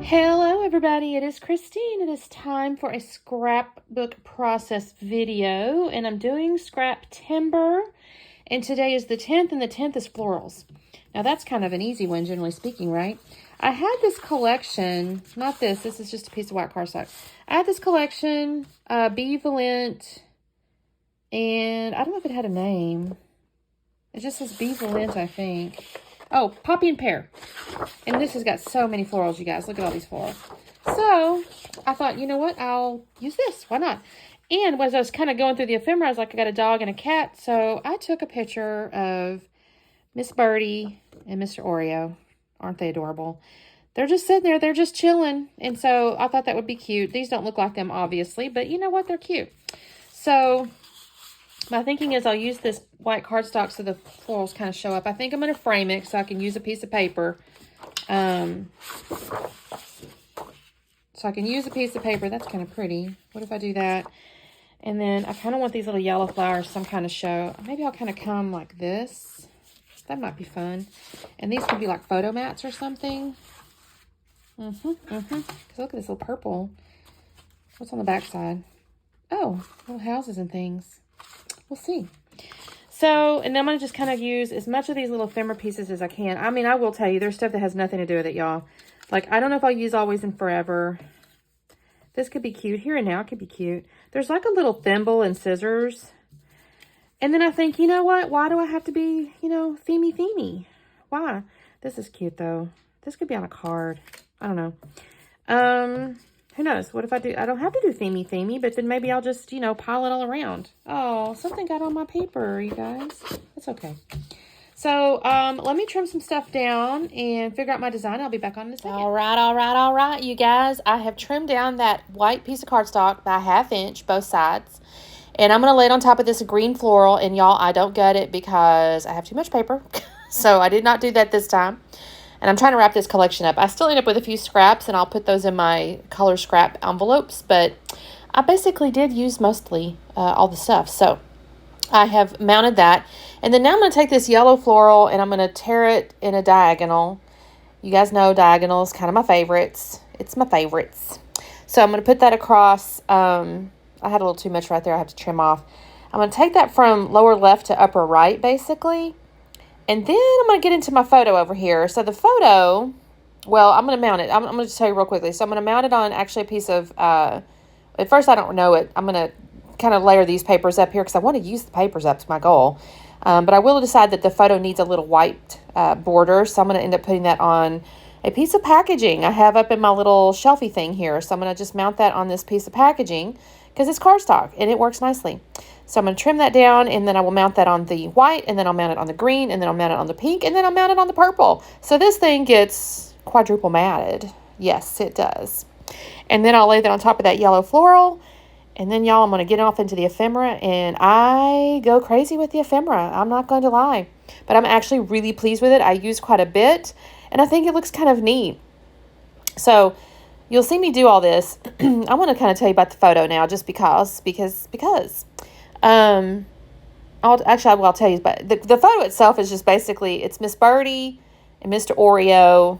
Hello everybody, it is Christine. It is time for a scrapbook process video, and I'm doing Scraptember, and today is the 10th, and the 10th is florals. Now that's kind of an easy one, generally speaking, right? I had this collection, not this is just a piece of white cardstock. I had this collection, Benevolent, and I don't know if it had a name. It just says Benevolent, I think. Oh, Poppy and Pear. And this has got so many florals, you guys. Look at all these florals. So, I thought, you know what? I'll use this. Why not? And as I was kind of going through the ephemera, I was like, I got a dog and a cat. So, I took a picture of Miss Birdie and Mr. Oreo. Aren't they adorable? They're just sitting there. They're just chilling. And so, I thought that would be cute. These don't look like them, obviously. But you know what? They're cute. So, my thinking is I'll use this white cardstock so the florals kind of show up. I think I'm going to frame it so I can use a piece of paper. So I can use a piece of paper. That's kind of pretty. What if I do that? And then I kind of want these little yellow flowers, some kind of show. Maybe I'll kind of come like this. That might be fun. And these could be like photo mats or something. Because look at this little purple. What's on the back side? Oh, little houses and things. We'll see. So, and then I'm going to just kind of use as much of these little ephemera pieces as I can. I mean, I will tell you, there's stuff that has nothing to do with it, y'all. Like, I don't know if I'll use Always and Forever. This could be cute. Here and Now could be cute. There's like a little thimble and scissors. And then I think, you know what? Why do I have to be, themey? Why? This is cute, though. This could be on a card. I don't know. Who knows? What if I do? I don't have to do themey, but then maybe I'll just, pile it all around. Oh, something got on my paper, you guys. It's okay. So, let me trim some stuff down and figure out my design. I'll be back on in a second. All right, you guys. I have trimmed down that white piece of cardstock by 1/2 inch, both sides. And I'm going to lay it on top of this green floral. And y'all, I don't gut it because I have too much paper. So, I did not do that this time. And I'm trying to wrap this collection up. I still end up with a few scraps, and I'll put those in my color scrap envelopes. But I basically did use mostly all the stuff. So I have mounted that. And then now I'm going to take this yellow floral, and I'm going to tear it in a diagonal. You guys know diagonal is kind of my favorites. It's my favorites. So I'm going to put that across. I had a little too much right there. I have to trim off. I'm going to take that from lower left to upper right, basically. And then I'm going to get into my photo over here. So the photo, well, I'm going to mount it. I'm going to just tell you real quickly. So I'm going to mount it on actually a piece of, at first I don't know it. I'm going to kind of layer these papers up here because I want to use the papers up to my goal. But I will decide that the photo needs a little white border. So I'm going to end up putting that on a piece of packaging I have up in my little shelfie thing here. So I'm going to just mount that on this piece of packaging because it's cardstock and it works nicely. So I'm going to trim that down, and then I will mount that on the white, and then I'll mount it on the green, and then I'll mount it on the pink, and then I'll mount it on the purple. So this thing gets quadruple matted. Yes, it does. And then I'll lay that on top of that yellow floral, and then, y'all, I'm going to get off into the ephemera, and I go crazy with the ephemera. I'm not going to lie. But I'm actually really pleased with it. I use quite a bit, and I think it looks kind of neat. So you'll see me do all this. I want to kind of tell you about the photo now, just because. I'll tell you, but the photo itself is just basically, it's Miss Birdie and Mr. Oreo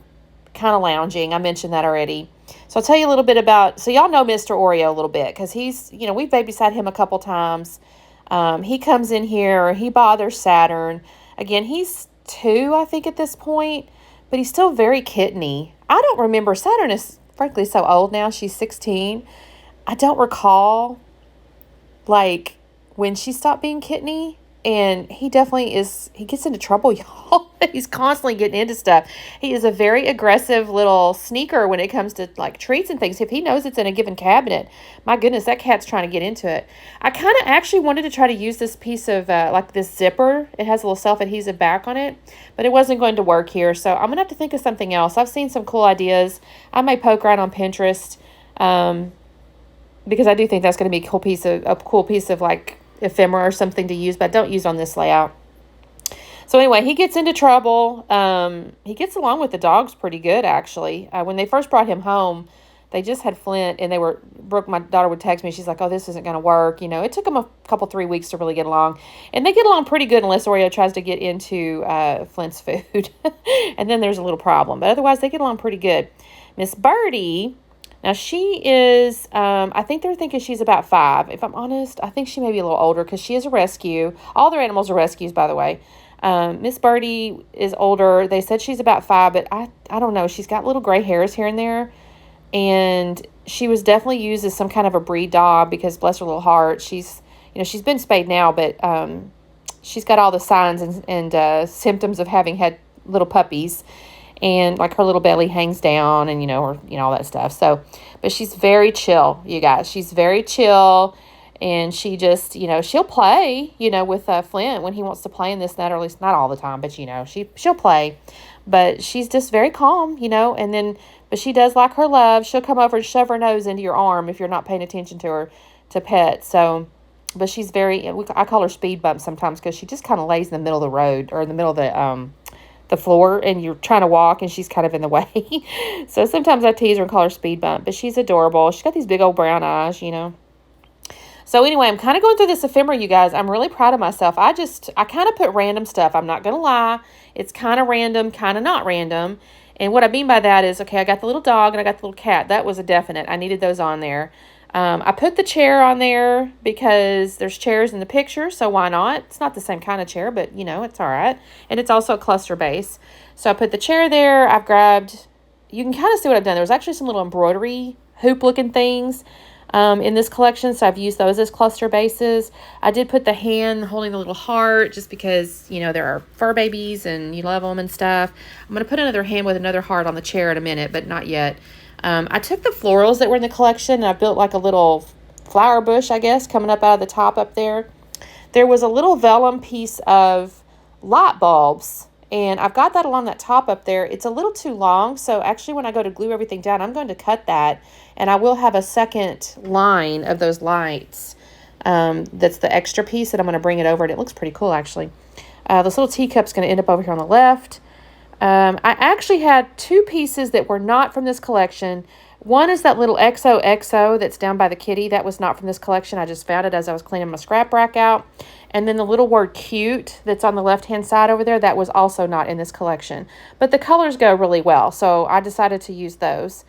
kind of lounging. I mentioned that already. So I'll tell you a little bit about, so y'all know Mr. Oreo a little bit, because he's, we've babysat him a couple times. He comes in here, he bothers Saturn. Again, he's 2, I think, at this point, but he's still very kitteny. I don't remember, Saturn is frankly so old now, she's 16. I don't recall, like, when she stopped being kitteny, and he definitely is, he gets into trouble, y'all. He's constantly getting into stuff. He is a very aggressive little sneaker when it comes to, like, treats and things. If he knows it's in a given cabinet, my goodness, that cat's trying to get into it. I kind of actually wanted to try to use this piece of, like, this zipper. It has a little self-adhesive back on it, but it wasn't going to work here, so I'm going to have to think of something else. I've seen some cool ideas. I may poke around on Pinterest, because I do think that's going to be a cool piece of, like, ephemera or something to use, but don't use on this layout. So anyway, he gets into trouble. He gets along with the dogs pretty good, actually. When they first brought him home, They just had flint, and Brooke, my daughter, would text me. She's like, oh, this isn't going to work. It took them a couple, 3 weeks to really get along. And they get along pretty good unless Oreo tries to get into Flint's food. And then there's a little problem. But otherwise, they get along pretty good. Miss Birdie, now she is, I think they're thinking she's about 5. If I'm honest, I think she may be a little older because she is a rescue. All their animals are rescues, by the way. Miss Birdie is older. They said she's about 5, but I don't know. She's got little gray hairs here and there. And she was definitely used as some kind of a breed dog because bless her little heart, she's been spayed now, but she's got all the signs and symptoms of having had little puppies, and like her little belly hangs down, and all that stuff. So, but she's very chill, you guys. She's very chill, and she just she'll play with Flint when he wants to play in this and that, or at least not all the time, but she'll play, but she's just very calm, and then. But she does like her love. She'll come over and shove her nose into your arm if you're not paying attention to her to pet. So, but she's I call her speed bump sometimes because she just kind of lays in the middle of the road or in the middle of the floor, and you're trying to walk and she's kind of in the way. So sometimes I tease her and call her speed bump, but she's adorable. She's got these big old brown eyes, So anyway, I'm kind of going through this ephemera, you guys. I'm really proud of myself. I kind of put random stuff. I'm not going to lie. It's kind of random, kind of not random. And what I mean by that is, okay, I got the little dog and I got the little cat. That was a definite. I needed those on there. I put the chair on there because there's chairs in the picture, so why not? It's not the same kind of chair, but, it's all right. And it's also a cluster base. So I put the chair there. I've grabbed, you can kind of see what I've done. There was actually some little embroidery hoop-looking things in this collection, so I've used those as cluster bases. I did put the hand holding the little heart just because, there are fur babies and you love them and stuff. I'm going to put another hand with another heart on the chair in a minute, but not yet. I took the florals that were in the collection and I built like a little flower bush, I guess, coming up out of the top up there. There was a little vellum piece of light bulbs, and I've got that along that top up there. It's a little too long, so actually when I go to glue everything down, I'm going to cut that, and I will have a second line of those lights. That's the extra piece that I'm going to bring it over, and it looks pretty cool, actually. This little teacup's going to end up over here on the left. I actually had 2 pieces that were not from this collection. One is that little XOXO that's down by the kitty. That was not from this collection. I just found it as I was cleaning my scrap rack out. And then the little word cute that's on the left-hand side over there, that was also not in this collection. But the colors go really well, so I decided to use those.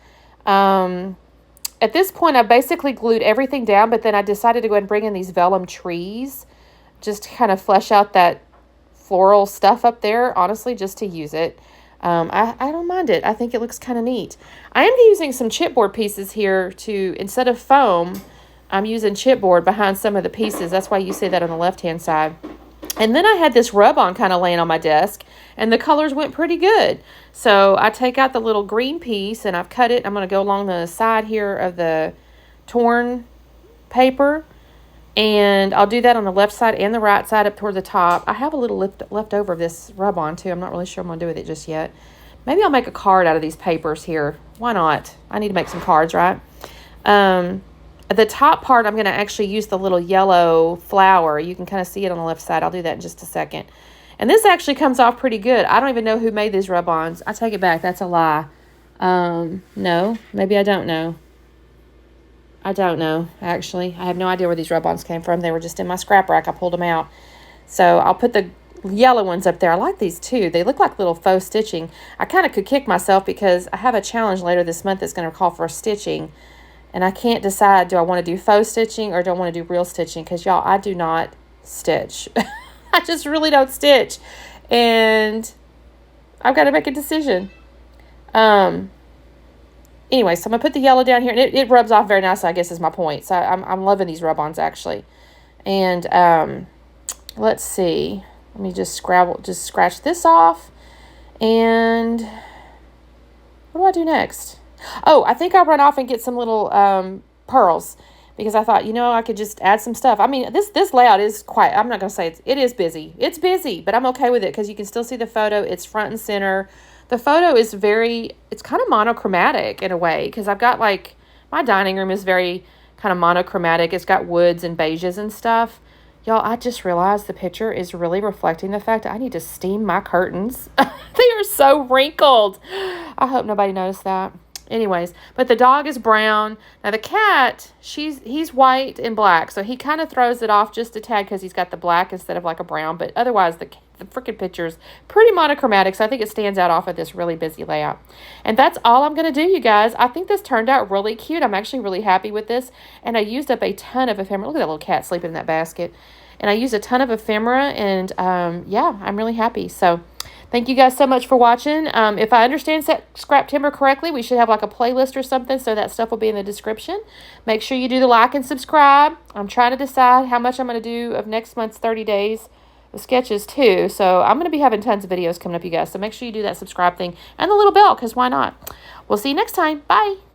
At this point, I basically glued everything down, but then I decided to go ahead and bring in these vellum trees just to kind of flesh out that floral stuff up there, honestly, just to use it. I don't mind it. I think it looks kind of neat. I am using some chipboard pieces here to, instead of foam, I'm using chipboard behind some of the pieces. That's why you see that on the left-hand side. And then I had this rub-on kind of laying on my desk, and the colors went pretty good. So I take out the little green piece, and I've cut it. I'm going to go along the side here of the torn paper, and I'll do that on the left side and the right side up toward the top. I have a little left over of this rub-on, too. I'm not really sure what I'm going to do with it just yet. Maybe I'll make a card out of these papers here. Why not? I need to make some cards, right? The top part, I'm going to actually use the little yellow flower. You can kind of see it on the left side. I'll do that in just a second. And this actually comes off pretty good. I don't even know who made these rub-ons. I take it back. That's a lie. No, maybe I don't know. I don't know, actually. I have no idea where these rub-ons came from. They were just in my scrap rack. I pulled them out. So I'll put the yellow ones up there. I like these too. They look like little faux stitching. I kind of could kick myself because I have a challenge later this month that's going to call for stitching. And I can't decide, do I want to do faux stitching or do I want to do real stitching? Because, y'all, I do not stitch. I just really don't stitch. And I've got to make a decision. Anyway, so I'm going to put the yellow down here. And it rubs off very nicely, I guess is my point. So I'm loving these rub-ons, actually. And let's see. Let me just scratch this off. And what do I do next? Oh, I think I'll run off and get some little pearls because I thought, I could just add some stuff. I mean, this layout is quite, I'm not going to say it is busy. It's busy, but I'm okay with it because you can still see the photo. It's front and center. The photo is it's kind of monochromatic in a way because I've got like, my dining room is very kind of monochromatic. It's got woods and beiges and stuff. Y'all, I just realized the picture is really reflecting the fact that I need to steam my curtains. They are so wrinkled. I hope nobody noticed that. Anyways, but the dog is brown. Now the cat, he's white and black, so he kind of throws it off just a tad because he's got the black instead of like a brown. But otherwise, the freaking picture's pretty monochromatic, so I think it stands out off of this really busy layout. And that's all I'm going to do, you guys. I think this turned out really cute. I'm actually really happy with this, and I used up a ton of ephemera. Look at that little cat sleeping in that basket. And I used a ton of ephemera, and yeah, I'm really happy. So thank you guys so much for watching. If I understand Scraptember correctly, we should have like a playlist or something, so that stuff will be in the description. Make sure you do the like and subscribe. I'm trying to decide how much I'm going to do of next month's 30 days of sketches too. So I'm going to be having tons of videos coming up, you guys. So make sure you do that subscribe thing and the little bell, because why not? We'll see you next time. Bye.